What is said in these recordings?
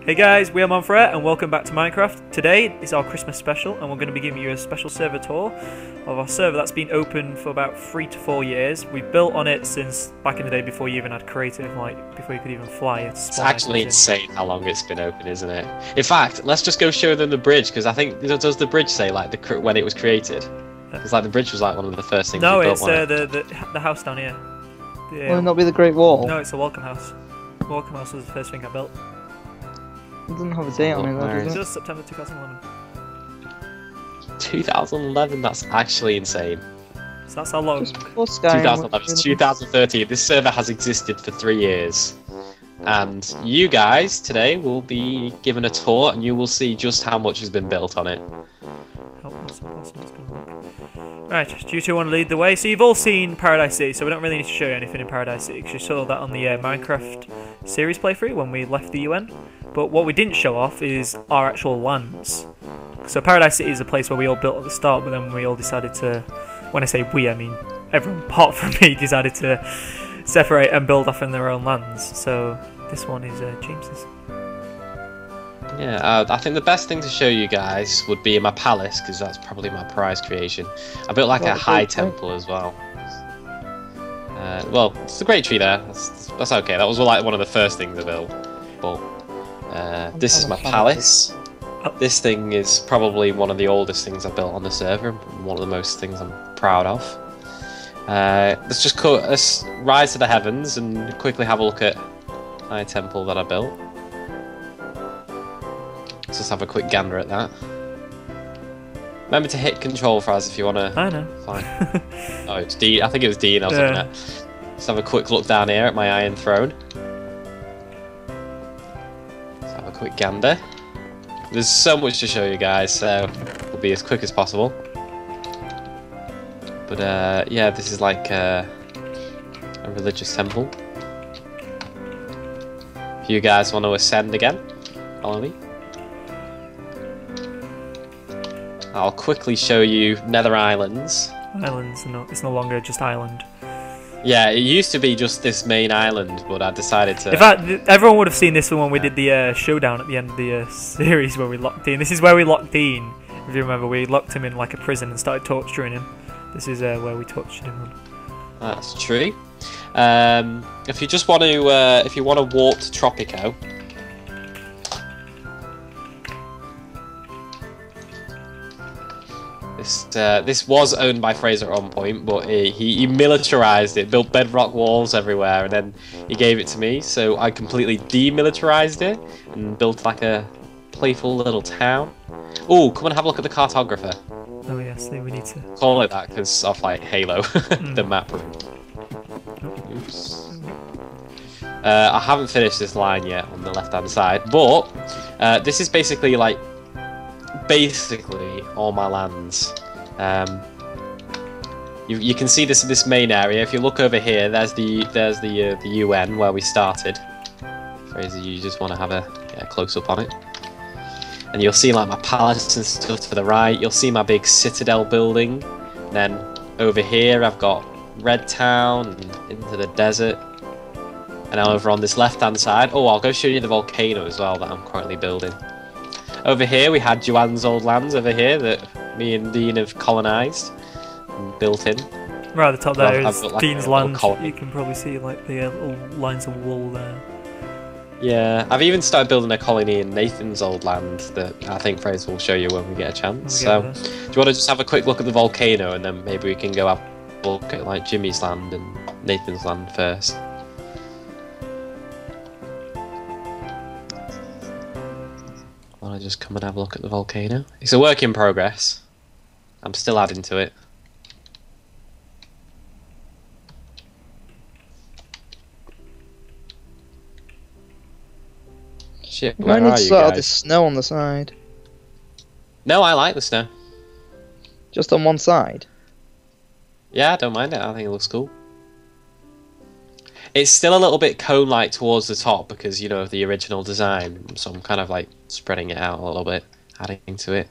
Hey guys, we are Frere and welcome back to Minecraft. Today is our Christmas special and we're going to be giving you a special server tour of our server that's been open for about 3 to 4 years. We've built on it since back in the day before you even had creative, like before you could even fly. It's actually insane how long it's been open, isn't it? In fact, let's just go show them the bridge, because I think, does the bridge say like when it was created? Because like the bridge was like one of the first things No, we it's built, the house down here. Will it not be the Great Wall? No, it's the welcome house. The welcome house was the first thing I built. It doesn't have a date on it, though, It's does it? just September 2011. 2011, that's actually insane. So that's how long. Just before Skyrim. 2011, it's 2013. This server has existed for 3 years. And you guys today will be given a tour and you will see just how much has been built on it. Right, do you two want to lead the way? So you've all seen Paradise City, so we don't really need to show you anything in Paradise City because you saw that on the Minecraft series playthrough when we left the UN. But what we didn't show off is our actual lands. So Paradise City is a place where we all built at the start, but then we all decided to, when I say we, I mean everyone apart from me, decided to separate and build off in their own lands. So this one is James's. Yeah, I think the best thing to show you guys would be in my palace, because that's probably my prize creation. I built like a high temple as well. Well, it's a great tree there. That's okay. That was like one of the first things I built. But this is my palace. This thing is probably one of the oldest things I built on the server. One of the most things I'm proud of. Let's rise to the heavens and quickly have a look at my temple that I built. Let's just have a quick gander at that. Remember to hit control for us if you want to. I know. Fine. Oh, it's D. I think it was D, and I was looking at. Let's have a quick look down here at my Iron Throne. Let's have a quick gander. There's so much to show you guys, so we'll be as quick as possible. But yeah, this is like a religious temple. If you guys want to ascend again, follow me. I'll quickly show you Nether Islands. Islands, no, it's no longer just island. Yeah, it used to be just this main island, but I decided to... In fact, everyone would have seen this one when we did the showdown at the end of the series where we locked in. This is where we locked Dean. If you remember, we locked him in like a prison and started torturing him. This is where we tortured him. That's true. If you just want to, if you want to walk to Tropico... This was owned by Fraser at one point, but he militarized it, built bedrock walls everywhere, and then he gave it to me, so I completely demilitarized it and built like a playful little town. Oh, come and have a look at the cartographer. Oh yes, we need to call it that because of like Halo, the map room. Oops. I haven't finished this line yet on the left-hand side, but this is basically like all my lands. You can see this main area. If you look over here, there's the UN where we started. Fraser, you just want to have a close up on it, and you'll see like my palace and stuff to the right. You'll see my big citadel building. Then over here, I've got Red Town and into the desert. And over on this left-hand side, oh, I'll go show you the volcano as well that I'm currently building. Over here we had Joanne's old lands over here that me and Dean have colonised and built in. Right at the top there is like Dean's land. You can probably see like the little lines of wool there. Yeah, I've even started building a colony in Nathan's old land that I think Fraser will show you when we get a chance. So, do you want to just have a quick look at the volcano and then maybe we can go have a look at like Jimmy's land and Nathan's land first? I just come and have a look at the volcano. It's a work in progress. I'm still adding to it. Shit, where are you guys? The snow on the side. No, I like the snow. Just on one side? Yeah, I don't mind it. I think it looks cool. It's still a little bit cone-like towards the top because, you know, of the original design. So I'm kind of like spreading it out a little bit, adding to it.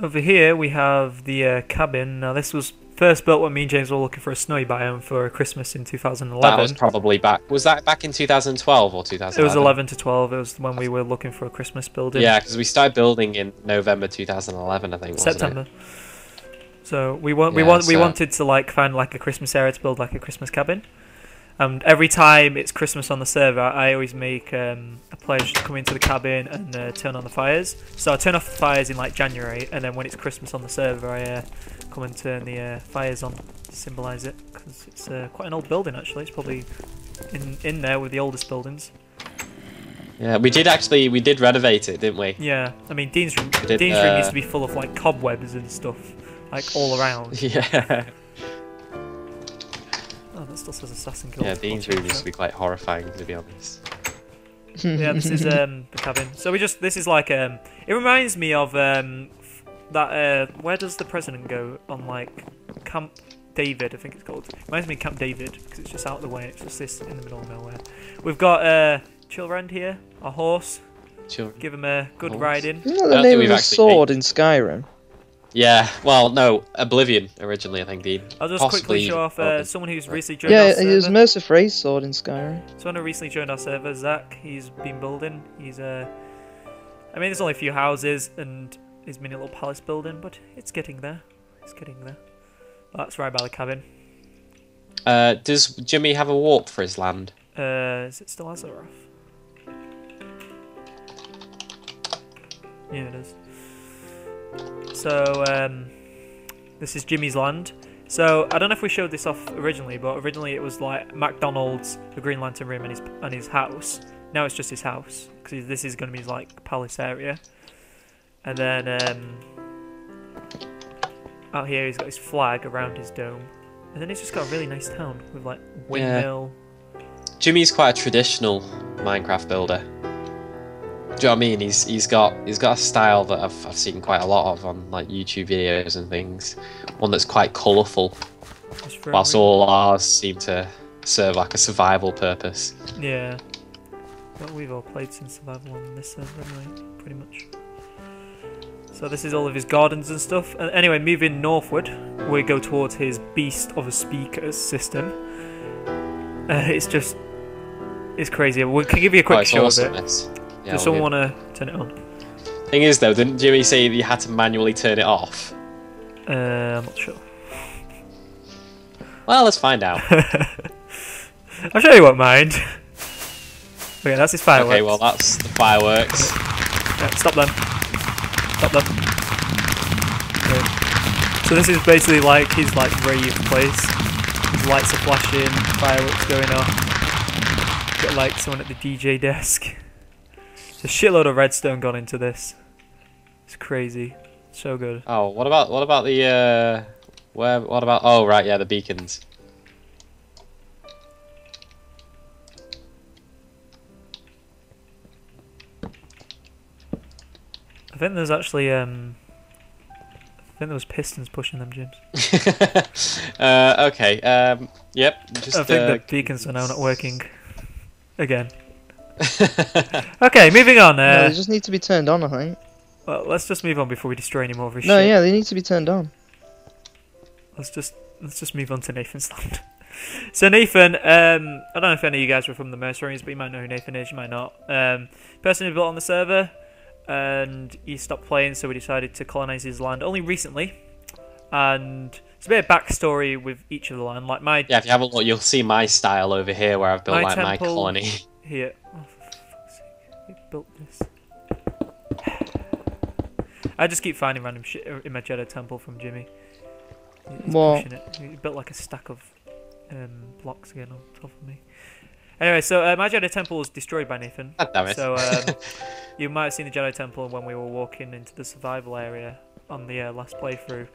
Over here we have the cabin. Now this was first built when me and James were looking for a snowy biome for Christmas in 2011. That was probably back. Was that back in 2012 or 2011? It was 11 to 12. It was when we were looking for a Christmas building. Yeah, because we started building in November 2011, I think. Wasn't September. It? So we wanted to like find like a Christmas area to build like a Christmas cabin. And every time it's Christmas on the server, I always make a pledge to come into the cabin and turn on the fires. So I turn off the fires in like January, and then when it's Christmas on the server, I come and turn the fires on to symbolise it. Because it's quite an old building actually. It's probably in there with the oldest buildings. Yeah, we did renovate it, didn't we? Yeah, I mean Dean's room used to be full of like cobwebs and stuff, like all around. Yeah. Oh, that still says assassin guild. Yeah, Dean's room used to be quite horrifying, to be honest. Yeah, this is the cabin. So this is like it reminds me of that where does the president go on like Camp David, I think it's called. It reminds me of Camp David because it's just out of the way. It's just this in the middle of nowhere. We've got Chillrand here, our horse. Give him a good riding. Isn't that the name of the sword in Skyrim? Yeah, well, no, Oblivion originally, I think, Dean. I'll just quickly show off someone who's recently joined our server. Yeah, it was Mercer Frey's sword in Skyrim. Someone who recently joined our server, Zach. He's been building. He's I mean, there's only a few houses and his mini little palace building, but it's getting there. It's getting there. That's right by the cabin. Does Jimmy have a warp for his land? Is it still Azeroth? Yeah, it is. So, this is Jimmy's land. So, I don't know if we showed this off originally, but originally it was like McDonald's, the Green Lantern room, and his house. Now it's just his house, because this is going to be his like palace area. And then out here he's got his flag around his dome, and then he's just got a really nice town with like windmill. Yeah. Jimmy's quite a traditional Minecraft builder. Do you know what I mean? He's got a style that I've seen quite a lot of on like YouTube videos and things. One that's quite colourful, whilst all ours seem to serve like a survival purpose. Yeah. Well, we've all played some survival on this server anyway, pretty much. So this is all of his gardens and stuff. Anyway, moving northward, we go towards his beast of a speakers system. It's crazy. We can give you a quick show of it. Yeah, does someone want to turn it on? Thing is though, didn't Jimmy say that you had to manually turn it off? I'm not sure. Well, let's find out. I'll show you what mind. Okay, that's his fireworks. Okay, well that's the fireworks. Yeah, stop them. Stop them. Okay. So this is basically like his like rave place. His lights are flashing, fireworks going off. Got like someone at the DJ desk. There's a shitload of redstone gone into this. It's crazy. So good. Oh, what about the what about oh right, yeah, the beacons. I think there's actually I think there was pistons pushing them, James. Okay. Yep. Just, I think the beacons are now not working again. Okay, moving on. No, they just need to be turned on, I think. Well, let's just move on before we destroy any more of his shit. No, yeah, they need to be turned on. Let's just move on to Nathan's land. So Nathan, I don't know if any of you guys were from the Mercenaries, but you might know who Nathan is, you might not. Person who built on the server, and he stopped playing, so we decided to colonize his land only recently. And it's a bit of backstory with each of the land. Like my if you have a look, you'll see my style over here where I've built like my colony. Here. Oh, for fuck's sake. We built this. I just keep finding random shit in my Jedi temple from Jimmy. He's pushing it. He built like a stack of blocks again on top of me. Anyway, so my Jedi temple was destroyed by Nathan. God damn it. So you might have seen the Jedi temple when we were walking into the survival area on the last playthrough.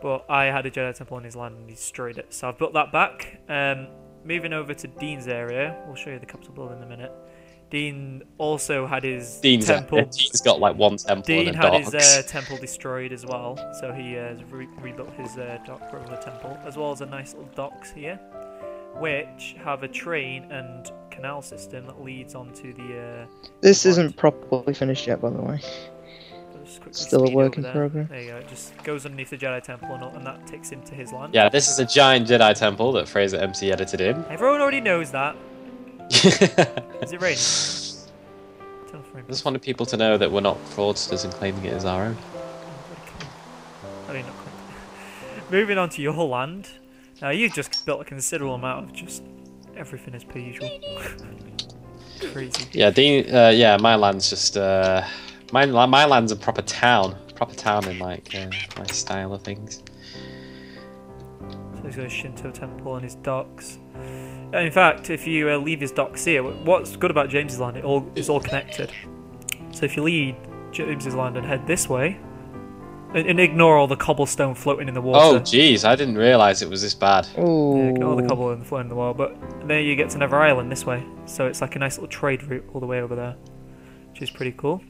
But I had a Jedi temple on his land and he destroyed it. So I've built that back. Moving over to Dean's area, we'll show you the capital building in a minute. Dean also had his temple. Dean's got like one temple. Dean and a had docks. his temple destroyed as well, so he has rebuilt his dock for the temple, as well as a nice little docks here, which have a train and canal system that leads onto the. This isn't properly finished yet, by the way. just quickly Still a speed work over in there. progress. There you go. It just goes underneath the Jedi Temple, and that takes him to his land. Yeah, this is a giant Jedi temple that Fraser MC edited in. Everyone already knows that. Is it raining? I just wanted people to know that we're not fraudsters and claiming it as our own. I mean, not quite. Moving on to your land. Now, you've just built a considerable amount of just everything as per usual. Crazy. Yeah, yeah, my land's just my land's a proper town in like my style of things. So he's got a Shinto temple and his docks. In fact, if you leave his docks here, what's good about James's land? It's all connected. So if you leave James's land and head this way, and ignore all the cobblestone floating in the water. Oh, jeez, I didn't realise it was this bad. Oh. Yeah, ignore the cobble and floating in the water, but there you get to Never Island this way. So it's like a nice little trade route all the way over there, which is pretty cool.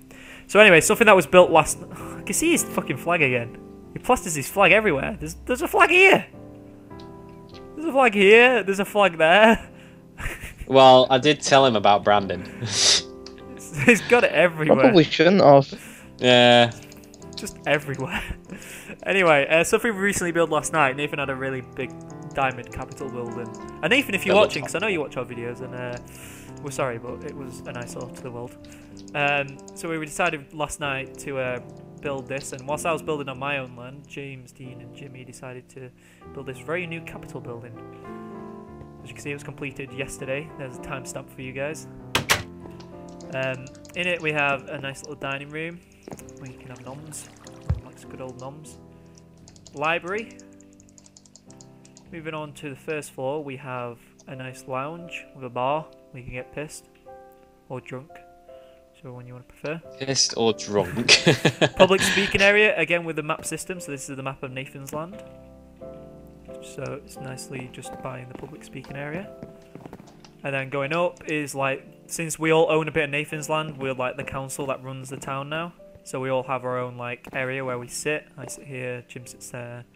So anyway, something that was built last... I can see his fucking flag again. He plasters his flag everywhere. There's a flag here. There's a flag here. There's a flag there. Well, I did tell him about Brandon. He's got it everywhere. Probably shouldn't have. Yeah. Just everywhere. Anyway, something we recently built last night. Nathan had a really big diamond capital building. And Nathan, if you're watching, because I know you watch our videos, and we're sorry, but it was an eyesore to the world. So we decided last night to build this, and whilst I was building on my own land, James, Dean, and Jimmy decided to build this very new capital building. As you can see, it was completed yesterday. There's a timestamp for you guys. In it, we have a nice little dining room where you can have noms, like good old noms. Library. Moving on to the first floor, we have a nice lounge with a bar where you can get pissed or drunk, so one you want to prefer. Pissed or drunk. Public speaking area, again with the map system, so this is the map of Nathan's land. So it's nicely just by the public speaking area. And then going up is like, since we all own a bit of Nathan's land, we're like the council that runs the town now. So we all have our own like area where we sit. I sit here, Jim sits there,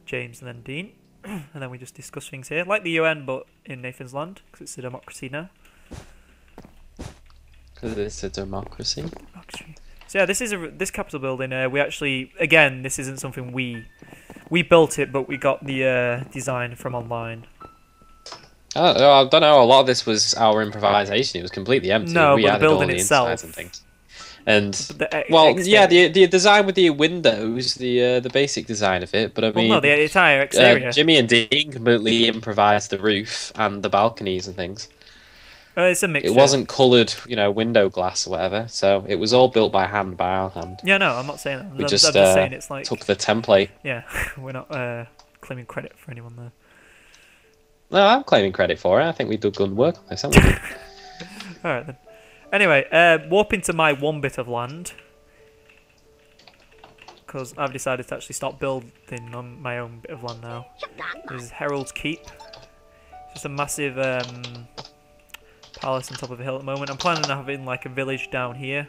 James, and then Dean. And then we just discuss things here, like the UN, but in Nathan's land, because it's a democracy now. Because it's a democracy. So yeah, this capital building. We actually, again, this isn't something we built it, but we got the design from online. I don't know. A lot of this was our improvisation. It was completely empty. No, we but the added building all the itself. insides and things. And Well, yeah, the design with the windows, the basic design of it. But I mean, well, no, the entire exterior. Jimmy and Dean completely improvised the roof and the balconies and things. It's a mixture. It wasn't coloured, window glass or whatever. So it was all built by hand, by our hand. Yeah, no, I'm not saying that. We I'm just saying it's like took the template. Yeah, we're not claiming credit for anyone there. No, I'm claiming credit for it. I think we did good work on this, haven't we? Alright then. Anyway, warp into my one bit of land. Because I've decided to actually start building on my own bit of land now. This is Herald's Keep. It's just a massive palace on top of a hill at the moment. I'm planning on having like a village down here.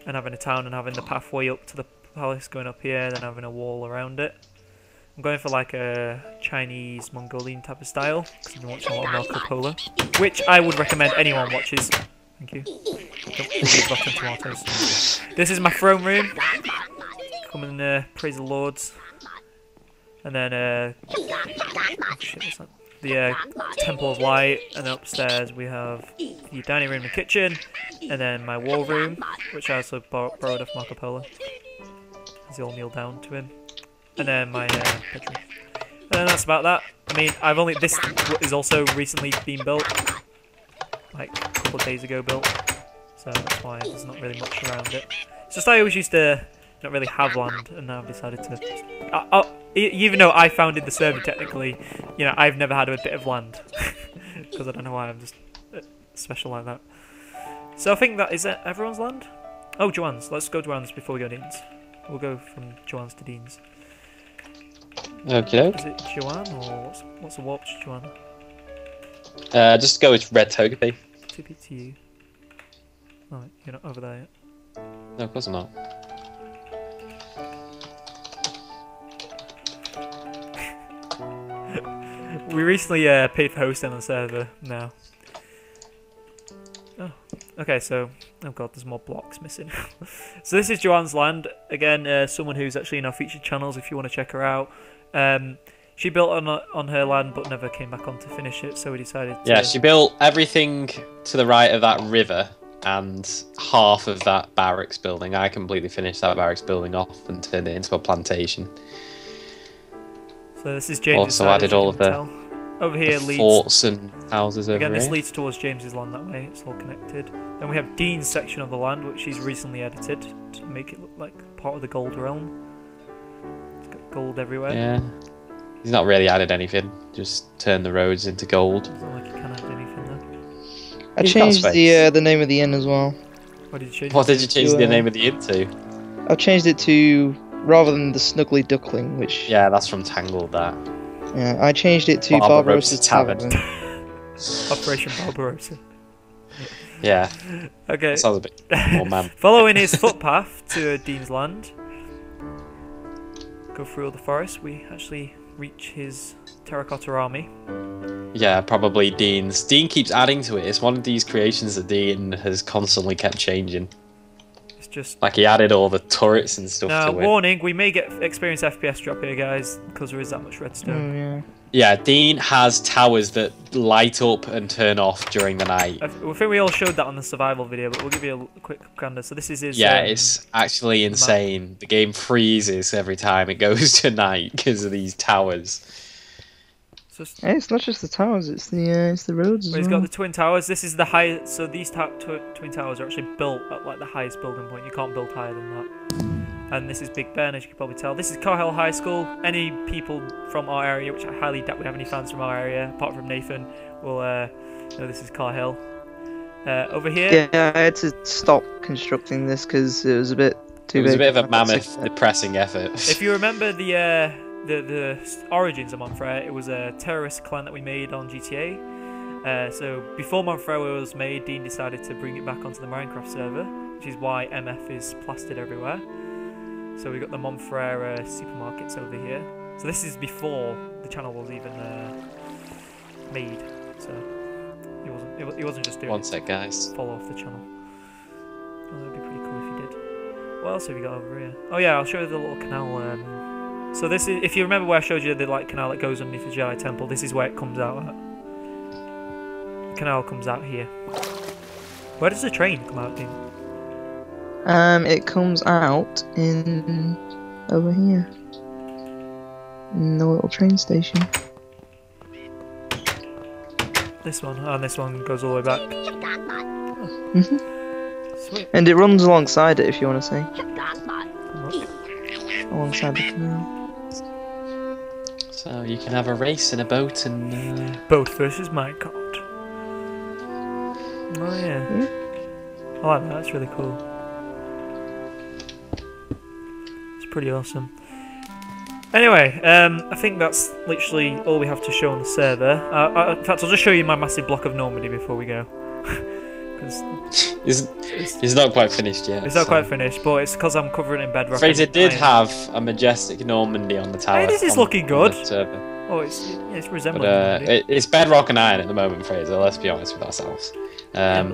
And having a town and having the pathway up to the palace going up here, then having a wall around it. I'm going for like a Chinese Mongolian type of style, because I've been watching a lot of Marco Polo, which I would recommend anyone watches. Thank you. Tomatoes. This is my throne room. Come and praise the lords. And then the Temple of Light, and then upstairs we have the dining room and kitchen, and then my war room, which I also borrowed off Marco Polo, as they all kneel down to him. And then my bedroom. And then that's about that. I mean, this is also recently been built, like a couple of days ago built, so that's why there's not really much around it. It's just I always used to not really have land, and now I've decided to. Even though I founded the server technically, I've never had a bit of land because I don't know why I'm just special like that. So I think that is it. Everyone's land. Oh, Joanne's. Let's go Joanne's before we go Dean's. We'll go from Joanne's to Dean's. Okay. Is it Joanne or what's the warp to Joanne? Just go with Red Togepi. TP to you. Oh, you're not over there yet. No, of course I'm not. We recently paid for hosting on the server now. Oh, okay, so Oh god, there's more blocks missing. So this is Joanne's land. Again, someone who's actually in our featured channels if you want to check her out. She built on her land but never came back on to finish it, so we decided to... Yeah, she built everything to the right of that river and half of that barracks building. I completely finished that barracks building off and turned it into a plantation. So this is James's Also added all of the, over here leads forts and houses over again, here. This leads towards James's land that way, it's all connected. Then we have Dean's section of the land, which he's recently edited to make it look like part of the gold realm. It's got gold everywhere. Yeah. He's not really added anything, just turned the roads into gold. Doesn't look like he can add anything there. I changed the name of the inn as well. What did you change? What did you change the name of the inn to? I've changed it to, rather than the Snuggly Duckling, which... Yeah, that's from Tangled, that. Yeah, I changed it to Barbarossa's Tavern. Operation Barbarossa. Yeah. Okay. That sounds a bit more man. Following his footpath to Dean's land, go through all the forest, we actually reach his terracotta army. Yeah, probably Dean's. Dean keeps adding to it. It's one of these creations that Dean has constantly kept changing. It's just... Like, he added all the turrets and stuff now, to it. warning, we may experience FPS drop here, guys, because there is that much redstone. Oh, yeah. Yeah, Dean has towers that light up and turn off during the night. I think we all showed that on the survival video, but we'll give you a quick gander. So this is his... Yeah, it's actually insane. The game freezes every time it goes to night because of these towers. Hey, it's not just the towers, it's the roads as well. He's well. got the twin towers. This is the highest. So these twin towers are actually built at like the highest building point. You can't build higher than that. And this is Big Ben, as you can probably tell. This is Carhill High School. Any people from our area, which I highly doubt we have any fans from our area, apart from Nathan, will know this is Carhill. Over here... Yeah, I had to stop constructing this because it was a bit too big. It was a bit of a mammoth, depressing effort. If you remember the origins of Frere, it was a terrorist clan that we made on GTA. So before Frere was made, Dean decided to bring it back onto the Minecraft server, which is why MF is plastered everywhere. So we got the Frere supermarkets over here. So this is before the channel was even made. So he wasn't just doing. One sec, guys. Follow off the channel. Oh, that'd be pretty cool if he did. What else have we got over here? Oh yeah, I'll show you the little canal. So this is, if you remember where I showed you the canal that goes underneath the Jedi Temple, this is where it comes out at. The canal comes out here. Where does the train come out, Dean? It comes out in over here. In the little train station. This one, and this one goes all the way back. Sweet. And it runs alongside it if you want to say. Alongside the canal. So you can have a race in a boat and... Boat versus minecart. Oh yeah. I like that, that's really cool. It's pretty awesome. Anyway, I think that's literally all we have to show on the server. In fact, I'll just show you my massive block of Normandy before we go. It's not quite finished yet. It's not quite finished, but it's because I'm covering it in bedrock. Fraser did have a majestic Normandy on the tower. Hey, this is looking good. Oh, it's resembling. It's bedrock and iron at the moment, Fraser. Let's be honest with ourselves.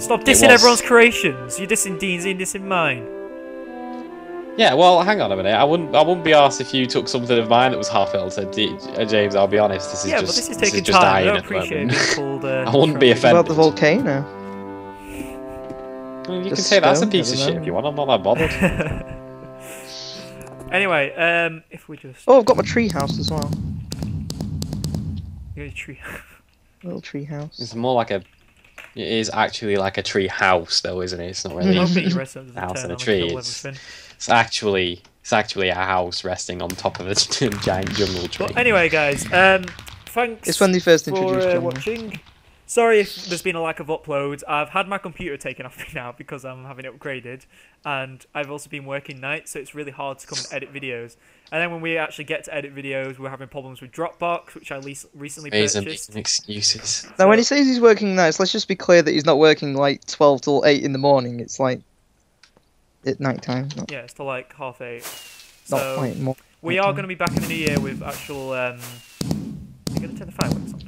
Stop dissing everyone's creations. You're dissing Dean's, you're dissing mine. Yeah, well, hang on a minute. I wouldn't be arsed if you took something of mine that was half built. James, I'll be honest. This is but just this is taking just time. I don't at the appreciate it moment. being called. I wouldn't be offended. What about the volcano? Well, you can say that's a piece of shit if you want. I'm not that bothered. Anyway, if we just... Oh, I've got my tree house as well. You got a tree. Little tree house. It's more like a... It is actually like a tree house, though, isn't it? It's not really a house in a tree. It's actually a house resting on top of a giant jungle tree. But anyway, guys, thanks it's when they first introduced for watching. Sorry if there's been a lack of uploads. I've had my computer taken off me now because I'm having it upgraded, and I've also been working nights, so it's really hard to come and edit videos. And then when we actually get to edit videos, we're having problems with Dropbox, which I recently purchased. Excuses. Now, when he says he's working nights, let's just be clear that he's not working like 12 till 8 in the morning. It's like at night time. Yeah, it's till like 8:30. Not So quite more. we are going to be back in the new year with actual. Are you going to turn the fireworks on?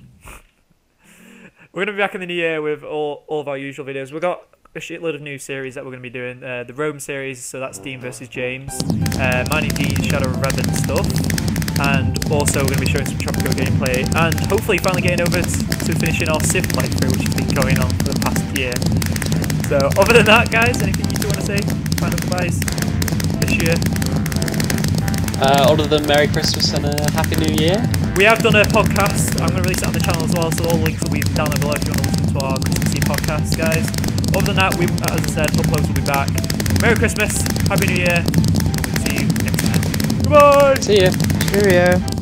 We're going to be back in the new year with all of our usual videos. We've got a shitload of new series that we're going to be doing. The Rome series, so that's Dean versus James. Mining Dean, Shadow of Rabbit stuff. And also we're going to be showing some Tropico gameplay. And hopefully finally getting over to finishing our Civ playthrough, which has been going on for the past year. So other than that, guys, anything you two want to say? Final goodbyes this year? Other than Merry Christmas and a Happy New Year. We have done a podcast. I'm going to release it on the channel as well, so all links will be down below if you want to listen to our Christmas Eve podcast, guys. Other than that, as I said, uploads will be back. Merry Christmas, Happy New Year, and we'll see you next time. Goodbye! See ya. Cheerio.